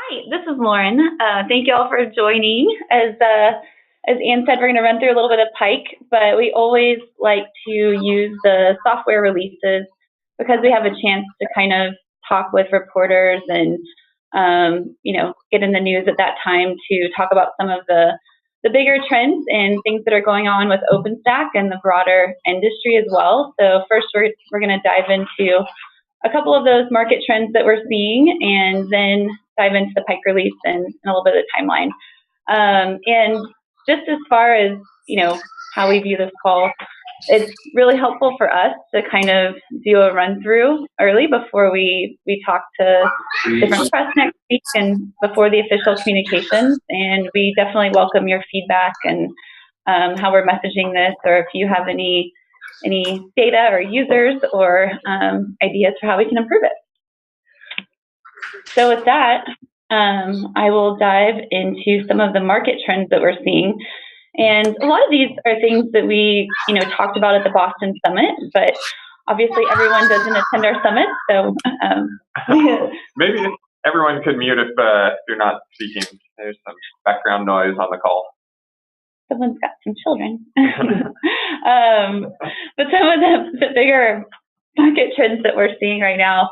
Hi, this is Lauren. Thank you all for joining. As Ann said, we're going to run through a little bit of Pike, but we always like to use the software releases because we have a chance to kind of talk with reporters and get in the news at that time to talk about some of the bigger trends and things that are going on with OpenStack and the broader industry as well. So first, we're going to dive into a couple of those market trends that we're seeing, and then dive into the Pike release and a little bit of the timeline. And just as far as, how we view this call, it's really helpful for us to kind of do a run through early before we talk to different press next week and before the official communications. And we definitely welcome your feedback and how we're messaging this, or if you have any data or users or ideas for how we can improve it. So with that, I will dive into some of the market trends that we're seeing. And a lot of these are things that we, talked about at the Boston Summit, but obviously everyone doesn't attend our summit. So maybe everyone could mute if you're not speaking. There's some background noise on the call. Someone's got some children. But some of the bigger market trends that we're seeing right now,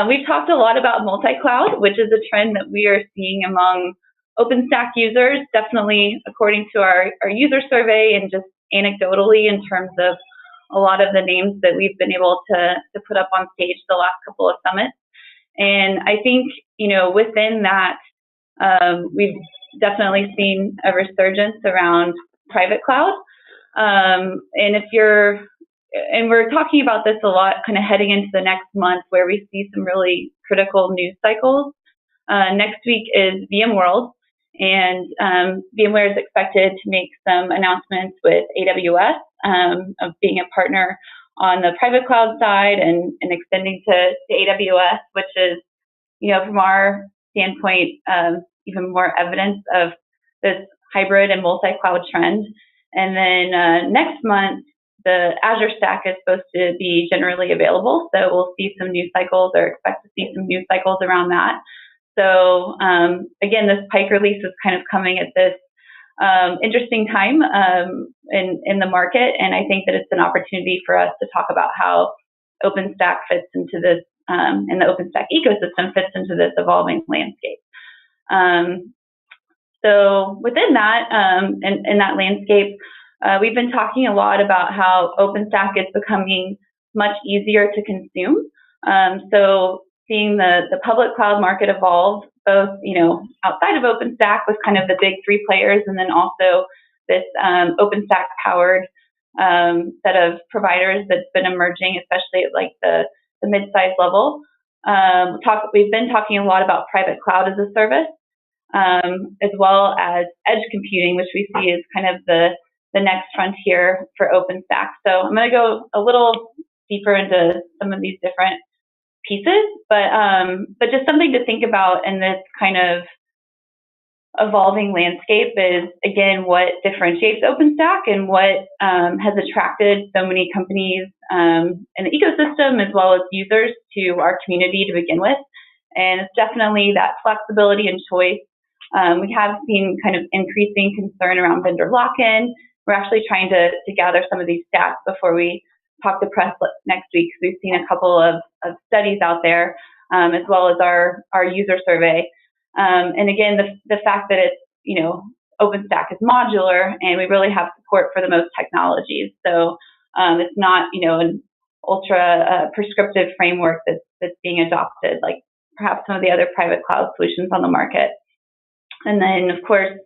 we've talked a lot about multi-cloud, which is a trend that we are seeing among OpenStack users, definitely according to our user survey and just anecdotally in terms of a lot of the names that we've been able to put up on stage the last couple of summits. And I think, within that, we've definitely seen a resurgence around private cloud. And we're talking about this a lot kind of heading into the next month where we see some really critical news cycles. Next week is VMworld, and VMware is expected to make some announcements with AWS of being a partner on the private cloud side and extending to AWS, which is, from our standpoint, even more evidence of this hybrid and multi-cloud trend. And then next month, the Azure Stack is supposed to be generally available, so we'll see some news cycles, or expect to see some news cycles around that. So again, this Pike release is kind of coming at this interesting time in the market, and I think that it's an opportunity for us to talk about how OpenStack fits into this, and the OpenStack ecosystem fits into this evolving landscape. So within that, in that landscape, we've been talking a lot about how OpenStack is becoming much easier to consume. So seeing the public cloud market evolve, both outside of OpenStack with kind of the big three players, and then also this OpenStack powered set of providers that's been emerging, especially at like the mid-size level. We've been talking a lot about private cloud as a service, as well as edge computing, which we see as kind of the next frontier for OpenStack. So I'm going to go a little deeper into some of these different pieces, but just something to think about in this kind of evolving landscape is, again, what differentiates OpenStack and what has attracted so many companies in the ecosystem as well as users to our community to begin with. And it's definitely that flexibility and choice. We have seen kind of increasing concern around vendor lock-in. We're actually trying to gather some of these stats before we talk to press next week, because we've seen a couple of studies out there, as well as our user survey. And again, the fact that it's, OpenStack is modular, and we really have support for the most technologies. So it's not, an ultra prescriptive framework that's being adopted, like perhaps some of the other private cloud solutions on the market. And then, of course,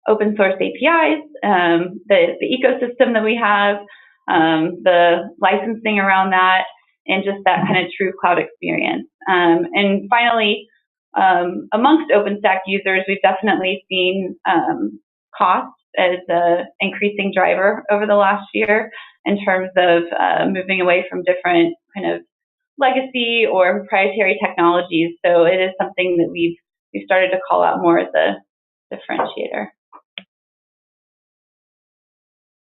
open source APIs, the ecosystem that we have, the licensing around that, and just that kind of true cloud experience. And finally, amongst OpenStack users, we've definitely seen cost as an increasing driver over the last year in terms of moving away from different kind of legacy or proprietary technologies. So it is something that we've started to call out more as a differentiator.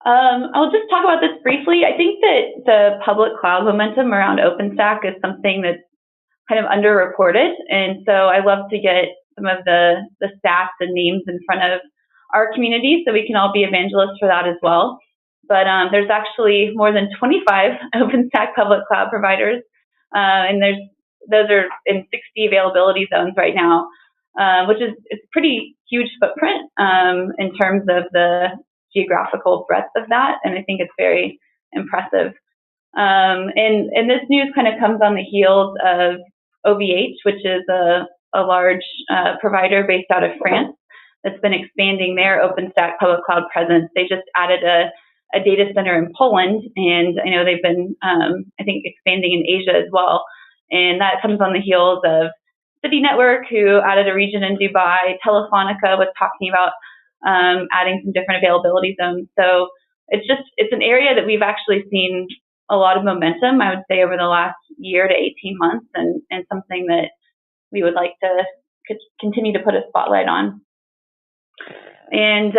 I'll just talk about this briefly. I think that the public cloud momentum around OpenStack is something that's kind of underreported. And so I love to get some of the stats and names in front of our community so we can all be evangelists for that as well. But there's actually more than 25 OpenStack public cloud providers, and those are in 60 availability zones right now, which is it's a pretty huge footprint in terms of the geographical breadth of that, and I think it's very impressive. And this news kind of comes on the heels of OVH, which is a large provider based out of France that's been expanding their OpenStack public cloud presence. They just added a data center in Poland, and I know they've been, I think, expanding in Asia as well. And that comes on the heels of City Network, who added a region in Dubai. Telefonica was talking about adding some different availability zones. So it's an area that we've actually seen a lot of momentum, I would say, over the last year to 18 months, and something that we would like to continue to put a spotlight on. And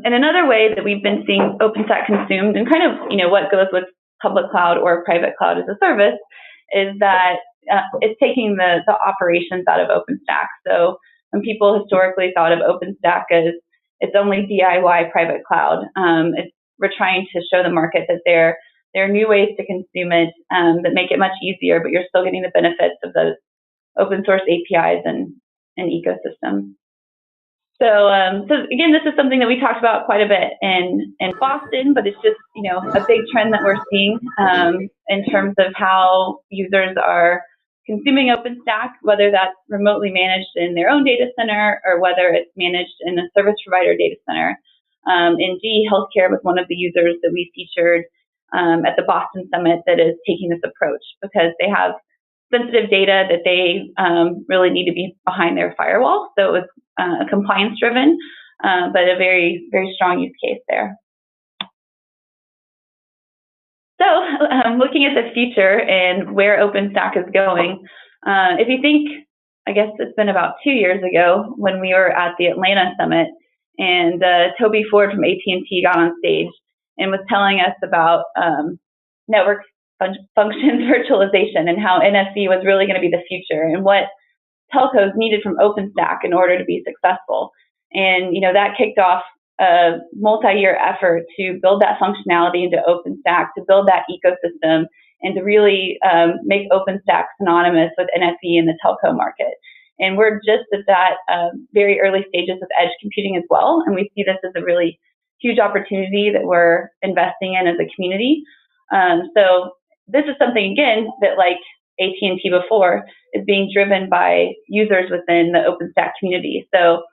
another way that we've been seeing OpenStack consumed, and kind of, what goes with public cloud or private cloud as a service, is that it's taking the operations out of OpenStack. So when people historically thought of OpenStack as it's only DIY private cloud, we're trying to show the market that there are new ways to consume it that make it much easier, but you're still getting the benefits of those open source APIs and ecosystem. So again, this is something that we talked about quite a bit in Boston, but it's just, a big trend that we're seeing in terms of how users are consuming OpenStack, whether that's remotely managed in their own data center or whether it's managed in a service provider data center. And GE Healthcare was one of the users that we featured at the Boston Summit that is taking this approach, because they have sensitive data that they really need to be behind their firewall. So it was compliance driven, but a very, very strong use case there. So looking at the future and where OpenStack is going, if you think, I guess it's been about 2 years ago when we were at the Atlanta Summit, and Toby Ford from AT&T got on stage and was telling us about network functions virtualization and how NFV was really going to be the future and what telcos needed from OpenStack in order to be successful. And, that kicked off a multi-year effort to build that functionality into OpenStack, to build that ecosystem, and to really make OpenStack synonymous with NFV in the telco market. And we're just at that very early stages of edge computing as well, and we see this as a really huge opportunity that we're investing in as a community. So this is something, again, that, like AT&T before, is being driven by users within the OpenStack community. So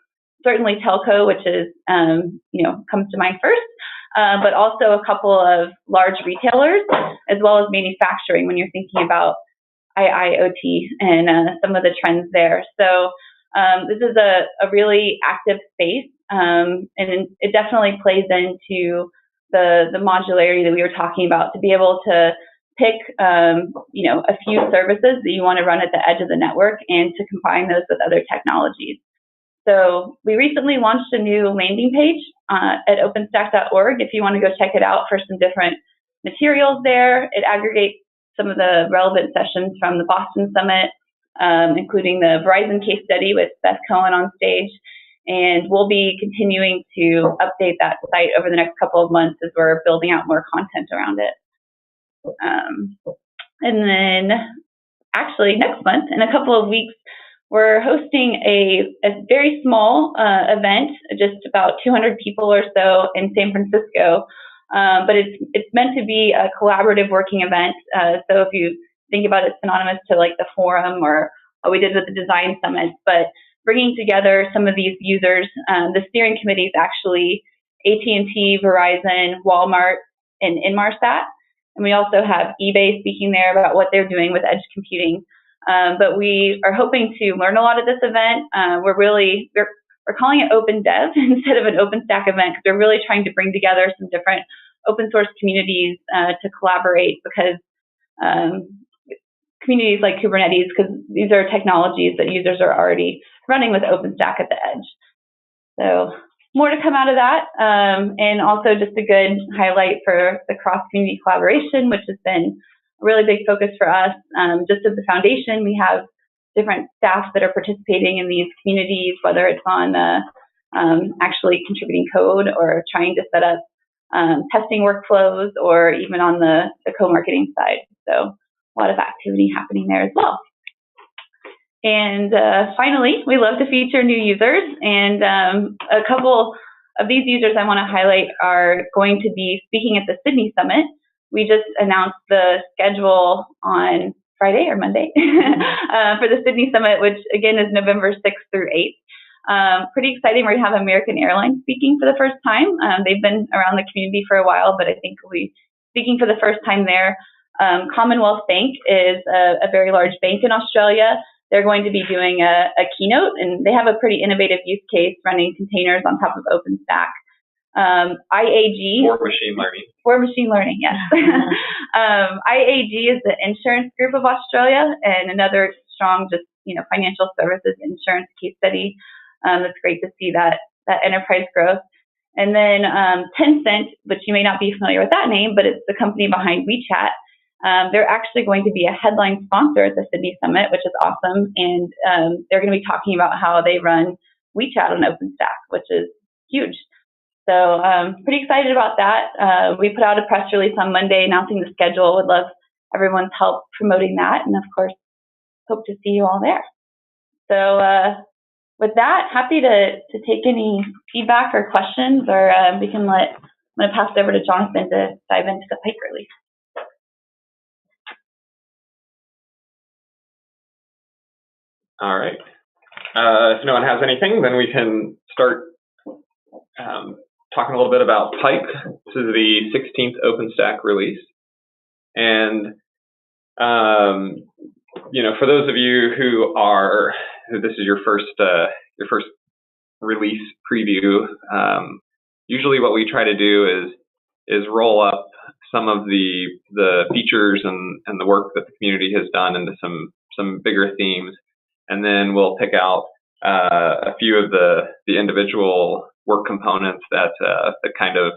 certainly telco, which is, comes to mind first, but also a couple of large retailers, as well as manufacturing when you're thinking about IIoT and some of the trends there. So this is a really active space, and it definitely plays into the modularity that we were talking about, to be able to pick, a few services that you want to run at the edge of the network and to combine those with other technologies. So we recently launched a new landing page at openstack.org if you want to go check it out for some different materials there. It aggregates some of the relevant sessions from the Boston Summit, including the Verizon case study with Beth Cohen on stage. And we'll be continuing to update that site over the next couple of months as we're building out more content around it. And then actually next month, in a couple of weeks, we're hosting a very small event, just about 200 people or so in San Francisco. But it's meant to be a collaborative working event. So if you think about it, synonymous to like the forum or what we did with the design summit, but bringing together some of these users. The steering committee is actually AT&T, Verizon, Walmart, and Inmarsat. And we also have eBay speaking there about what they're doing with edge computing. But we are hoping to learn a lot at this event. We're calling it Open Dev instead of an OpenStack event, because we're really trying to bring together some different open source communities to collaborate, because communities like Kubernetes, because these are technologies that users are already running with OpenStack at the edge. So more to come out of that, and also just a good highlight for the cross-community collaboration, which has been a really big focus for us. Just as the foundation, we have different staff that are participating in these communities, whether it's on actually contributing code or trying to set up testing workflows, or even on the co-marketing side. So a lot of activity happening there as well. And finally, we love to feature new users, and a couple of these users I want to highlight are going to be speaking at the Sydney Summit. We just announced the schedule on Friday or Monday for the Sydney Summit, which again is November 6th through 8th. Pretty exciting. We're going to have American Airlines speaking for the first time. They've been around the community for a while, but I think we'll be speaking for the first time there. Commonwealth Bank is a very large bank in Australia. They're going to be doing a keynote, and they have a pretty innovative use case running containers on top of OpenStack. IAG. For machine learning. For machine learning, yes. IAG is the insurance group of Australia, and another strong, just financial services insurance case study. It's great to see that enterprise growth. And then Tencent, which you may not be familiar with that name, but it's the company behind WeChat. They're actually going to be a headline sponsor at the Sydney Summit, which is awesome. And they're going to be talking about how they run WeChat on OpenStack, which is huge. So pretty excited about that. We put out a press release on Monday announcing the schedule. Would love everyone's help promoting that. And of course, hope to see you all there. So with that, happy to take any feedback or questions, or I'm going to pass it over to Jonathan to dive into the Pike release. All right. If no one has anything, then we can start talking a little bit about Pike. This is the 16th OpenStack release. And, for those of you who this is your first release preview, usually what we try to do is roll up some of the features and the work that the community has done into some bigger themes. And then we'll pick out a few of the individual work components that kind of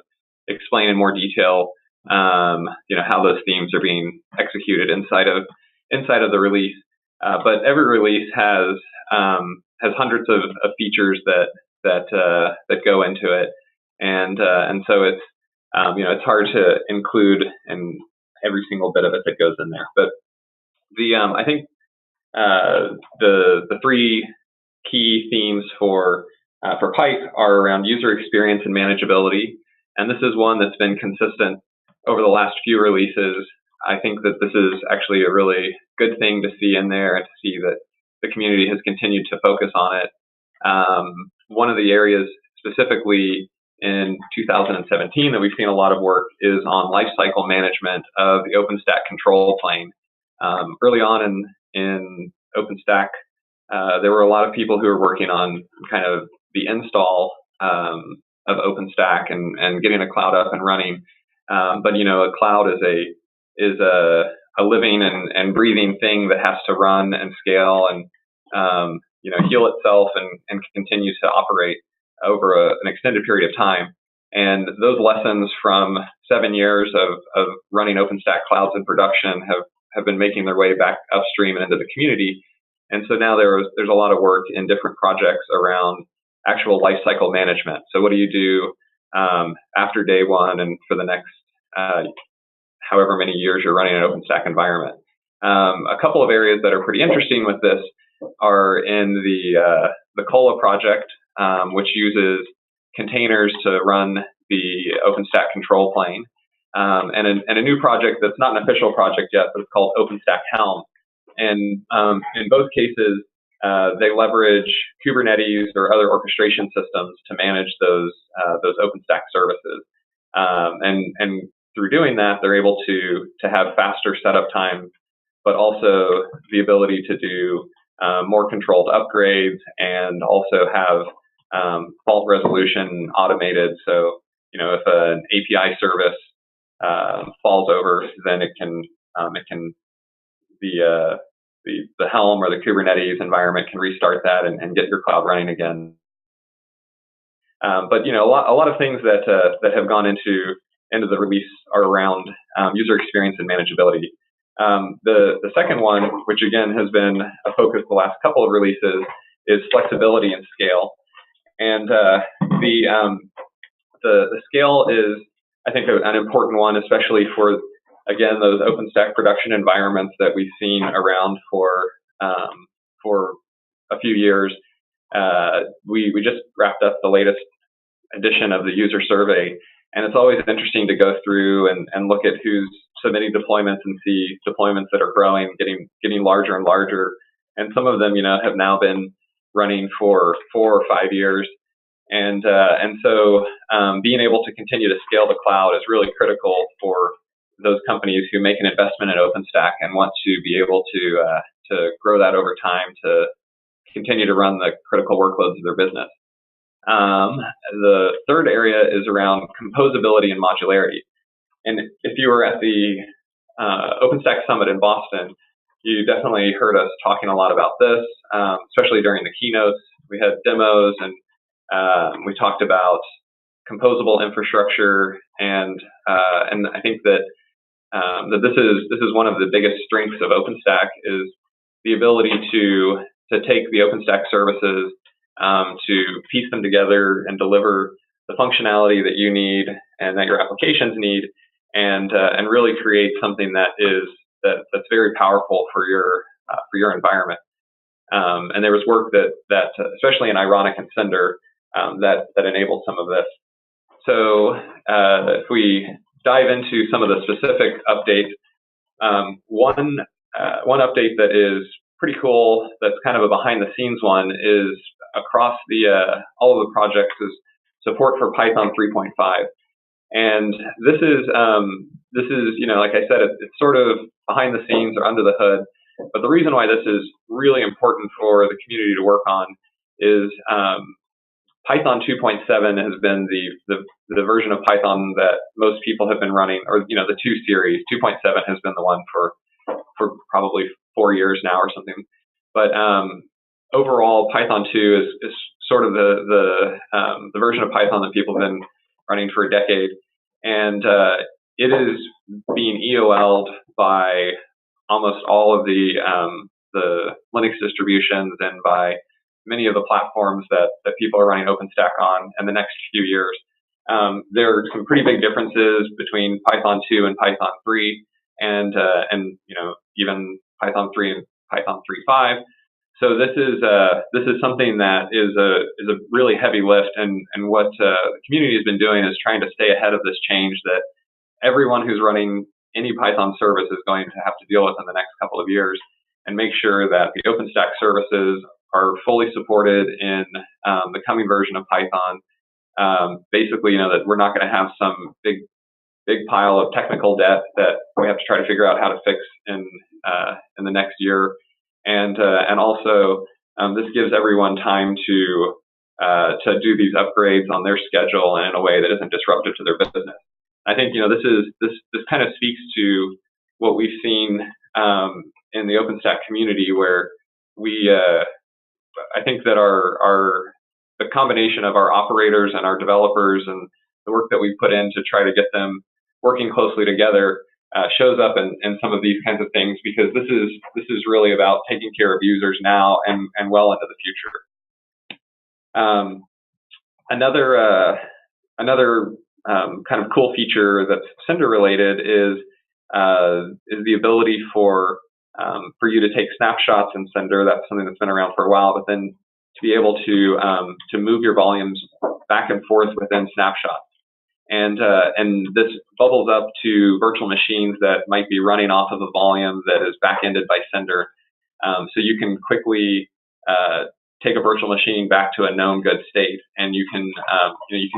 explain in more detail, how those themes are being executed inside of the release. But every release has hundreds of features that go into it, and so it's it's hard to include in every single bit of it that goes in there. But I think the three key themes for Pike are around user experience and manageability, and this is one that's been consistent over the last few releases. I think that this is actually a really good thing to see in there, and to see that the community has continued to focus on it. One of the areas specifically in 2017 that we've seen a lot of work is on lifecycle management of the OpenStack control plane. Early on in OpenStack, there were a lot of people who were working on kind of the install of OpenStack and getting a cloud up and running. But a cloud is a living and breathing thing that has to run and scale and heal itself and continue to operate over an extended period of time. And those lessons from 7 years of running OpenStack clouds in production have been making their way back upstream and into the community. And so now there's a lot of work in different projects around actual lifecycle management. So what do you do after day one and for the next however many years you're running an OpenStack environment? A couple of areas that are pretty interesting with this are in the Cola project, which uses containers to run the OpenStack control plane, and a new project that's not an official project yet, but it's called OpenStack Helm. And in both cases, they leverage Kubernetes or other orchestration systems to manage those OpenStack services. And through doing that, they're able to have faster setup times, but also the ability to do more controlled upgrades, and also have fault resolution automated. So, if an API service falls over, then the Helm or the Kubernetes environment can restart that and get your cloud running again. But a lot of things that have gone into the release are around user experience and manageability. The second one, which again has been a focus the last couple of releases, is flexibility and scale. And the scale is, I think, an important one, especially for, again, those OpenStack production environments that we've seen around for a few years. We just wrapped up the latest edition of the user survey, and it's always interesting to go through and look at who's submitting deployments and see deployments that are growing, getting larger and larger. And some of them, have now been running for 4 or 5 years. And so being able to continue to scale the cloud is really critical for those companies who make an investment in OpenStack and want to be able to grow that over time to continue to run the critical workloads of their business. The third area is around composability and modularity. And if you were at the OpenStack Summit in Boston, you definitely heard us talking a lot about this, especially during the keynotes. We had demos, and we talked about composable infrastructure, and I think that this is one of the biggest strengths of OpenStack, is the ability to take the OpenStack services, to piece them together and deliver the functionality that you need and that your applications need, and really create something that's very powerful for your environment. And there was work that especially in Ironic and Cinder, that enabled some of this. So if we dive into some of the specific updates, one update that is pretty cool, that's kind of a behind the scenes one, is across all of the projects, is support for Python 3.5. And this is like I said, it's sort of behind the scenes or under the hood. But the reason why this is really important for the community to work on is Python 2.7 has been the version of Python that most people have been running, or the 2 series. 2.7 has been the one for probably 4 years now or something. But overall, Python 2 is sort of the version of Python that people have been running for a decade, and it is being EOL'd by almost all of the Linux distributions and by many of the platforms that people are running OpenStack on in the next few years. There are some pretty big differences between Python 2 and Python 3, and even Python 3 and Python 3.5. So this is something that is a really heavy lift, and what the community has been doing is trying to stay ahead of this change that everyone who's running any Python service is going to have to deal with in the next couple of years, and make sure that the OpenStack services are fully supported in the coming version of Python. Basically, that we're not going to have some big pile of technical debt that we have to try to figure out how to fix in the next year. And also, this gives everyone time to do these upgrades on their schedule and in a way that isn't disruptive to their business. I think this kind of speaks to what we've seen in the OpenStack community, where I think that the combination of our operators and our developers and the work that we put in to try to get them working closely together shows up in some of these kinds of things, because this is really about taking care of users now and well into the future. Another kind of cool feature that's Cinder related is the ability for you to take snapshots in Cinder. That's something that's been around for a while, but then to be able to move your volumes back and forth within snapshots. And this bubbles up to virtual machines that might be running off of a volume that is back-ended by Cinder. So you can quickly take a virtual machine back to a known good state, and you can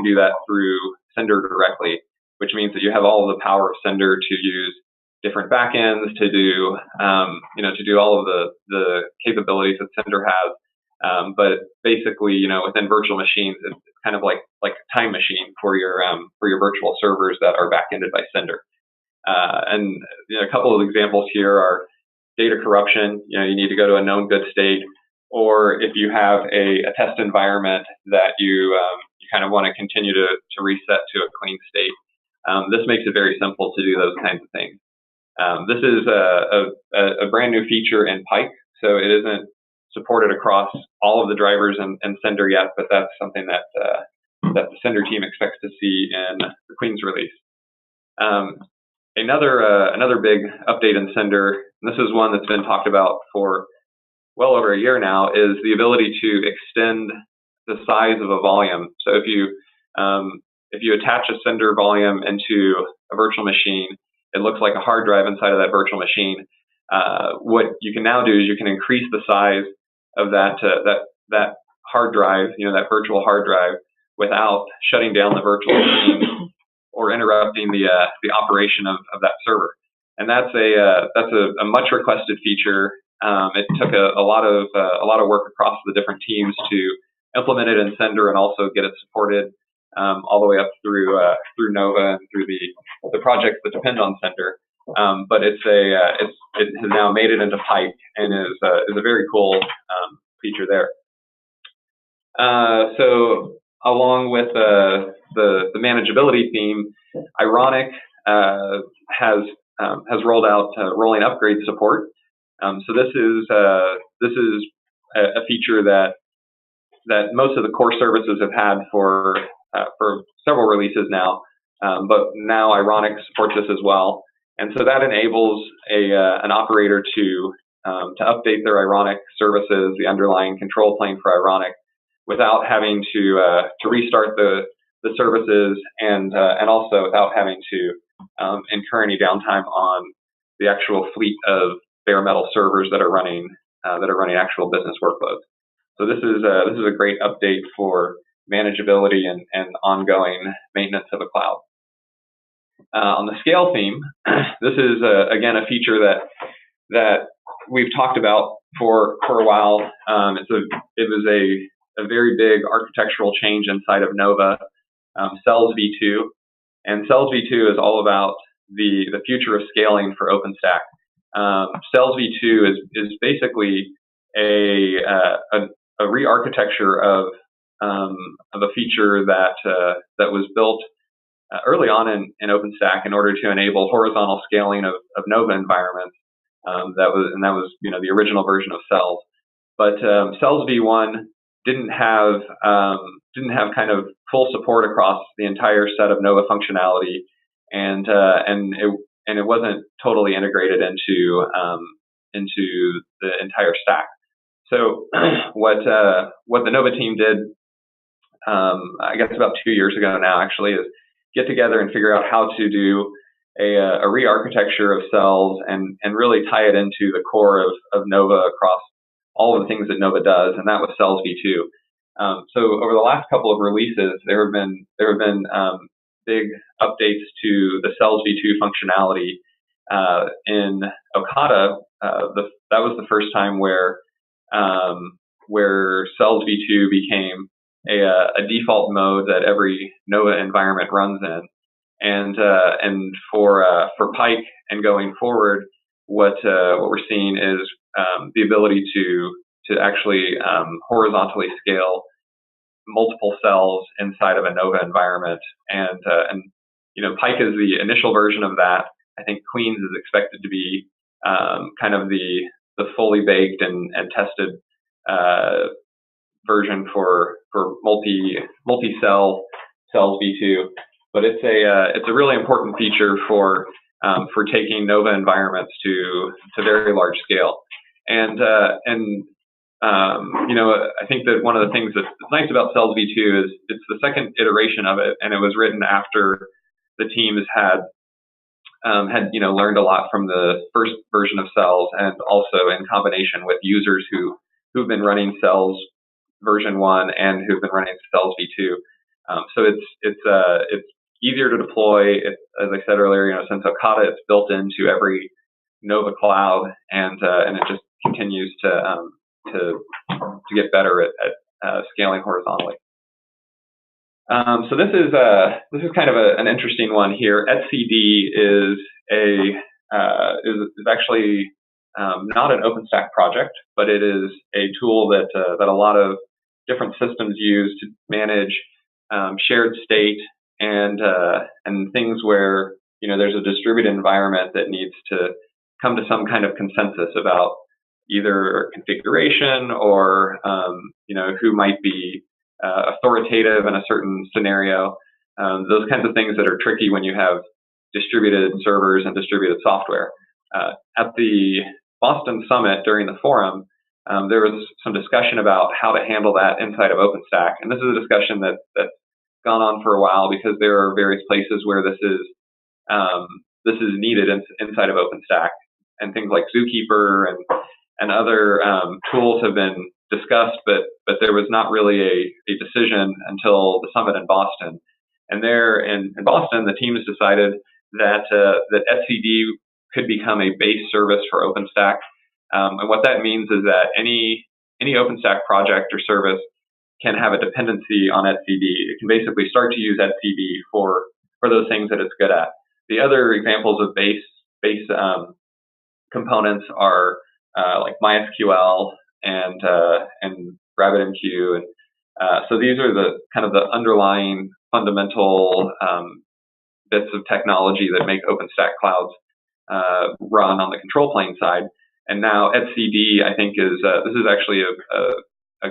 do that through Cinder directly, which means that you have all of the power of Cinder to use different backends, to do all of the capabilities that Cinder has. But basically, within virtual machines, it's kind of like a time machine for your virtual servers that are backended by Cinder. And a couple of examples here are data corruption. You need to go to a known good state, or if you have a test environment that you kind of want to continue to reset to a clean state. This makes it very simple to do those kinds of things. This is a brand new feature in Pike, so it isn't supported across all of the drivers and Sender yet, but that's something that that the Sender team expects to see in the Queen's release. Another big update in Sender, and this is one that's been talked about for well over a year now, is the ability to extend the size of a volume. So if you attach a Sender volume into a virtual machine, it looks like a hard drive inside of that virtual machine. What you can now do is you can increase the size of that hard drive, that virtual hard drive, without shutting down the virtual machine or interrupting the operation of that server. And that's a much requested feature. It took a lot of work across the different teams to implement it in Sender and also get it supported all the way up through Nova and through the projects that depend on Sender. But it has now made it into Pike and is a very cool feature there. So along with the manageability theme, Ironic has rolled out rolling upgrade support. So this is a feature that most of the core services have had for several releases now, but now Ironic supports this as well. And so that enables an operator to update their Ironic services, the underlying control plane for Ironic, without having to restart the services and also without having to incur any downtime on the actual fleet of bare metal servers that are running actual business workloads. So this is a great update for manageability and ongoing maintenance of a cloud. On the scale theme, this is again a feature that we've talked about for a while. It was a very big architectural change inside of Nova, Cells v2, and Cells v2 is all about the future of scaling for OpenStack. Cells v2 is basically a re-architecture of a feature that was built early on in OpenStack in order to enable horizontal scaling of Nova environments. That was the original version of Cells, but Cells v1 didn't have kind of full support across the entire set of Nova functionality, and it wasn't totally integrated into the entire stack. So what the Nova team did, I guess about 2 years ago now, actually, is get together and figure out how to do a re-architecture of Cells and really tie it into the core of Nova across all of the things that Nova does, and that was Cells v2. So over the last couple of releases, there have been big updates to the Cells v2 functionality. In Okata, that was the first time where Cells v2 became a default mode that every Nova environment runs in, and for Pike and going forward, what we're seeing is the ability to actually horizontally scale multiple cells inside of a Nova environment, and Pike is the initial version of that. I think Queens is expected to be kind of the fully baked and tested version for multi-cell Cells v2, but it's a really important feature for taking Nova environments to very large scale. And I think that one of the things that's nice about Cells v2 is it's the second iteration of it, and it was written after the teams had learned a lot from the first version of Cells, and also in combination with users who've been running Cells version 1 and who've been running Cells v2. So it's easier to deploy. As I said earlier, since Okata, it's built into every Nova cloud, and it just continues to get better at scaling horizontally. So this is kind of an interesting one here. etcd is actually not an OpenStack project, but it is a tool that a lot of different systems use to manage shared state and things where there's a distributed environment that needs to come to some kind of consensus about either configuration or, who might be authoritative in a certain scenario. Those kinds of things that are tricky when you have distributed servers and distributed software. At the Boston Summit during the forum, there was some discussion about how to handle that inside of OpenStack. And this is a discussion that's gone on for a while because there are various places where this is needed inside of OpenStack. And things like Zookeeper and other tools have been discussed, but there was not really a decision until the summit in Boston. And there in Boston, the teams decided that etcd could become a base service for OpenStack. And what that means is that any OpenStack project or service can have a dependency on etcd. It can basically start to use etcd for those things that it's good at. The other examples of base components are like MySQL and RabbitMQ, and so these are the kind of the underlying fundamental bits of technology that make OpenStack clouds run on the control plane side. And now etcd, I think, this is actually a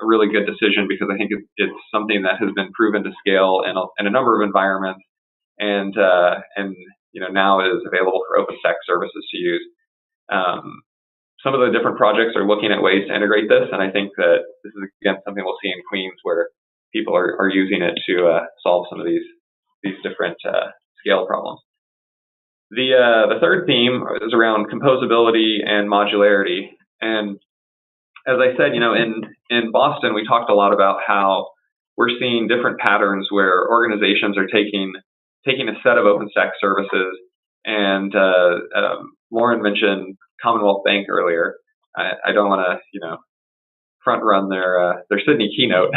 really good decision because I think it's something that has been proven to scale in a number of environments, and now is available for OpenStack services to use. Some of the different projects are looking at ways to integrate this, and I think that this is, again, something we'll see in Queens where people are using it to solve some of these different scale problems. The third theme is around composability and modularity. And as I said, in Boston, we talked a lot about how we're seeing different patterns where organizations are taking a set of OpenStack services, and Lauren mentioned Commonwealth Bank earlier. I don't want to, front run their Sydney keynote,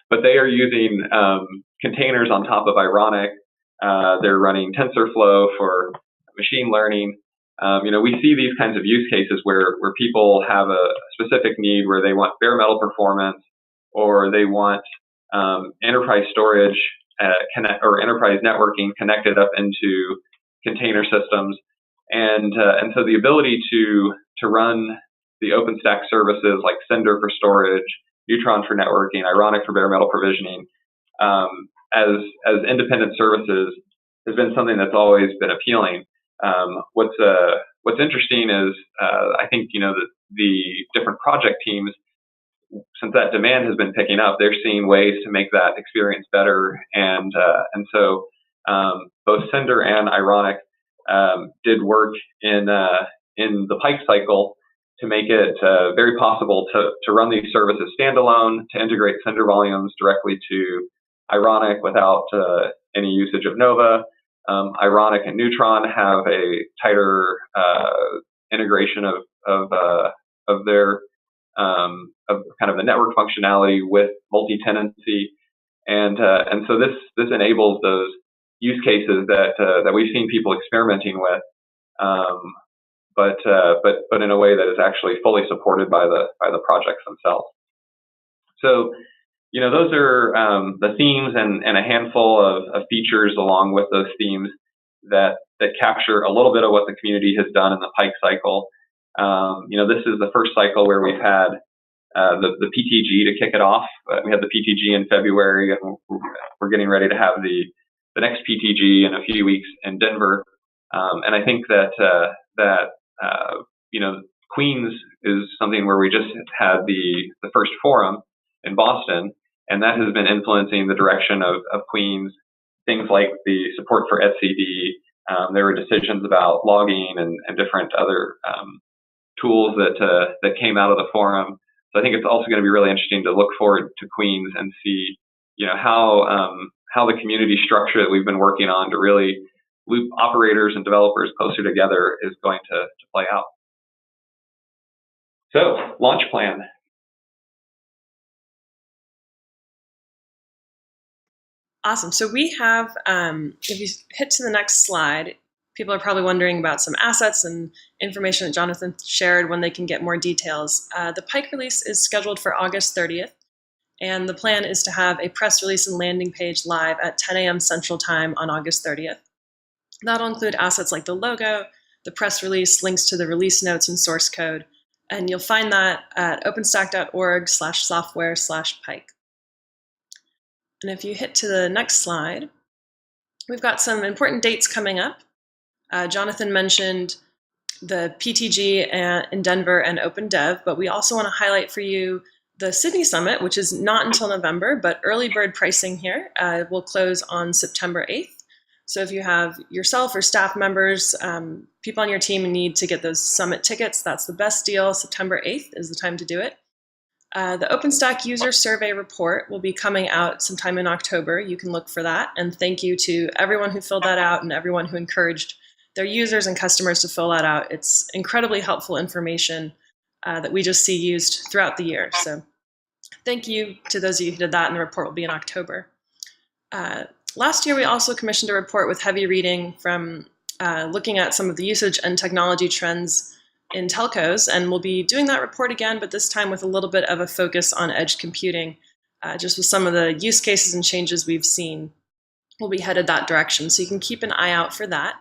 but they are using containers on top of Ironic. They're running TensorFlow for machine learning. We see these kinds of use cases where people have a specific need where they want bare metal performance, or they want enterprise storage or enterprise networking connected up into container systems. And so the ability to run the OpenStack services like Cinder for storage, Neutron for networking, Ironic for bare metal provisioning, as independent services has been something that's always been appealing. What's interesting is I think the different project teams, since that demand has been picking up, they're seeing ways to make that experience better, and so both Cinder and Ironic did work in the Pike cycle to make it very possible to run these services standalone, to integrate Cinder volumes directly to Ironic without any usage of Nova. Ironic and Neutron have a tighter integration of their of kind of the network functionality with multi-tenancy, and so this enables those use cases that we've seen people experimenting with, but in a way that is actually fully supported by the projects themselves. So, those are the themes and a handful of features along with those themes that capture a little bit of what the community has done in the Pike cycle. This is the first cycle where we've had the PTG to kick it off. We had the PTG in February, and we're getting ready to have the next PTG in a few weeks in Denver. And I think that Queens is something where we just had the first forum in Boston, and that has been influencing the direction of Queens. Things like the support for etcd. There were decisions about logging and different other tools that came out of the forum. So I think it's also going to be really interesting to look forward to Queens and see, how the community structure that we've been working on to really loop operators and developers closer together is going to play out. So, launch plan. Awesome. So we have, if you hit to the next slide, people are probably wondering about some assets and information that Jonathan shared when they can get more details. The Pike release is scheduled for August 30th, and the plan is to have a press release and landing page live at 10 a.m. Central Time on August 30th. That'll include assets like the logo, the press release, links to the release notes and source code. And you'll find that at openstack.org/software/Pike. And if you hit to the next slide, we've got some important dates coming up. Jonathan mentioned the PTG in Denver and Open Dev, but we also want to highlight for you the Sydney Summit, which is not until November, but early bird pricing here will close on September 8th. So if you have yourself or staff members, people on your team need to get those summit tickets, that's the best deal. September 8th is the time to do it. The OpenStack user survey report will be coming out sometime in October. You can look for that. And thank you to everyone who filled that out and everyone who encouraged their users and customers to fill that out. It's incredibly helpful information that we just see used throughout the year. So thank you to those of you who did that, and the report will be in October. Last year, we also commissioned a report with heavy reading from looking at some of the usage and technology trends in telcos, and we'll be doing that report again, but this time with a little bit of a focus on edge computing, just with some of the use cases and changes we've seen. We'll be headed that direction, so you can keep an eye out for that.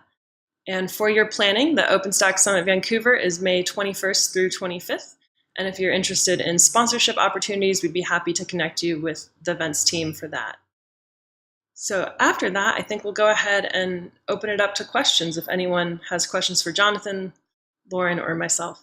And for your planning, the OpenStack Summit Vancouver is May 21st through 25th. And if you're interested in sponsorship opportunities, we'd be happy to connect you with the events team for that. So after that, I think we'll go ahead and open it up to questions if anyone has questions for Jonathan, Lauren, or myself.